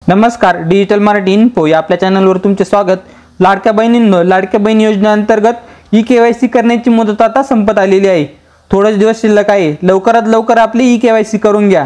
नमस्कार, digital Marathi info या आपल्या चॅनलवर तुमचे स्वागत। लाडक्या बहिणींनो, लाडक्या बहिणी योजनेअंतर्गत ई-केवायसी करण्याची मुदत आता संपत आलेली आहे। थोडेच दिवस शिल्लक आहे। लवकरात लवकर आपली ई-केवायसी करून घ्या।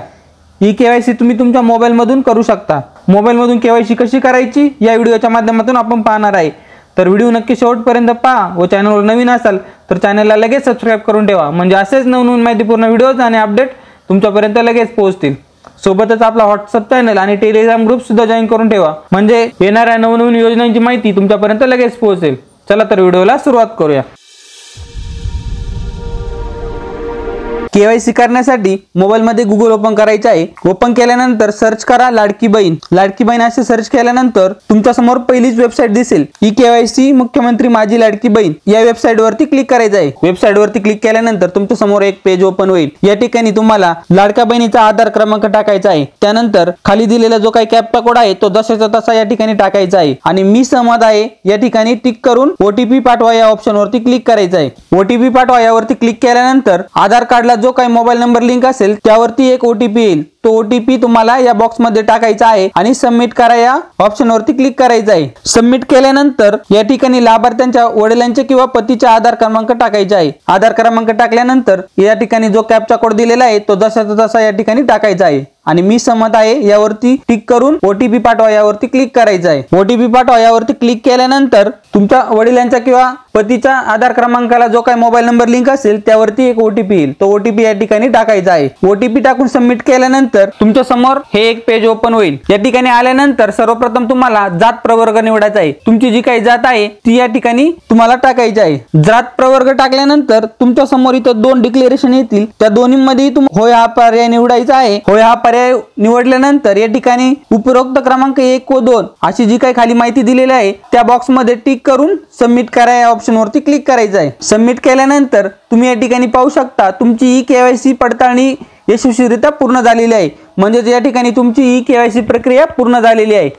ई-केवायसी तुम्ही तुमच्या मोबाईलमधून करू शकता। मोबाईलमधून केवायसी कशी करायची या व्हिडिओच्या माध्यमातून आपण पाहणार आहे। तर व्हिडिओ नक्की शेवटपर्यंत पहा व चॅनलवर नवीन असाल तर चॅनलला लगेच सबस्क्राइब करून ठेवा, म्हणजे असेच नवनवीन माहितीपूर्ण व्हिडिओज आणि अपडेट तुमच्यापर्यंत लगेच पोहोचतील। सोबतच आपला व्हॉट्सअप चॅनल आणि टेलिग्राम ग्रुप सुद्धा जॉइन करून ठेवा, म्हणजे येणाऱ्या नवनवीन योजनांची माहिती तुमच्यापर्यंत लगेच पोहोचेल। चला तर व्हिडिओला सुरुवात करूया। केवायसी करण्यासाठी मोबाईलमध्ये गूगल ओपन करायचे आहे। ओपन केल्यानंतर सर्च करा लाडकी बहीण। लाडकी बहीण असे सर्च केल्यानंतर तुमच्या समोर पहिलीच वेबसाईट दिसेल, ई-केवायसी मुख्यमंत्री माझी लाडकी बहीण। या वेबसाईट वरती क्लिक करायचं आहे। वेबसाईट वरती क्लिक केल्यानंतर तुमच्या समोर एक पेज ओपन होईल। या ठिकाणी तुम्हाला लाडक्या बहिणीचा आधार क्रमांक टाकायचा आहे। त्यानंतर खाली दिलेला जो काही कॅप्चा कोड आहे तो जसाचा तसा या ठिकाणी टाकायचा आहे आणि मी सहमत आहे या ठिकाणी टिक करून ओटीपी पाठवा या ऑप्शन वरती क्लिक करायचं आहे। ओटीपी पाठवा यावरती क्लिक केल्यानंतर आधार कार्डला जो काही मोबाईल नंबर लिंक असेल त्यावरती एक ओटीपी येईल। तो ओटीपी तुम्हाला या बॉक्स मध्ये टाकायचा आहे आणि सबमिट करा या ऑप्शन वरती क्लिक करायचं आहे। सबमिट केल्यानंतर या ठिकाणी लाभार्थ्यांच्या वडिलांचे किंवा पतीचे आधार क्रमांक टाकायचे आहे। आधार क्रमांक टाकल्यानंतर या ठिकाणी जो कॅप्चा कोड दिलेला आहे तो जसाचा तसा या ठिकाणी टाकायचा आहे आणि मी सहमत आहे यावरती टिक करून ओटीपी पाठवा यावरती क्लिक करायचं आहे। ओटीपी पाठवा यावरती क्लिक केल्यानंतर तुमच्या वडिलांच्या किंवा पतीच्या आधार क्रमांकाला जो काही मोबाईल नंबर लिंक असेल त्यावरती एक ओटीपी येईल। तो ओटीपी या ठिकाणी टाकायचा आहे। ओटीपी टाकून सबमिट केल्यानंतर तुमच्या समोर हे एक पेज ओपन होईल। या ठिकाणी आल्यानंतर सर्वप्रथम तुम्हाला जात प्रवर्ग निवडायचा आहे। तुमची जी काही जात आहे ती या ठिकाणी तुम्हाला टाकायची आहे। जात प्रवर्ग टाकल्यानंतर तुमच्या समोर इथं दोन डिक्लेरेशन येतील। त्या दोन्हीमध्ये होय हा पर्याय निवडायचा आहे। होय हा पर्याय निवडल्यानंतर या ठिकाणी उपरोक्त क्रमांक 1 व 2 अशी जी काही खाली माहिती दिलेली आहे त्या बॉक्स मध्ये टिक करून सबमिट करा या ऑप्शन वरती क्लिक करायचं आहे। सबमिट केल्यानंतर तुम्ही या ठिकाणी पाहू शकता तुमची ई-केवायसी पडताळणी यशस्वीरित्या पूर्ण झालेली आहे। म्हणजे या ठिकाणी तुमची ई-केवायसी प्रक्रिया पूर्ण झालेली आहे।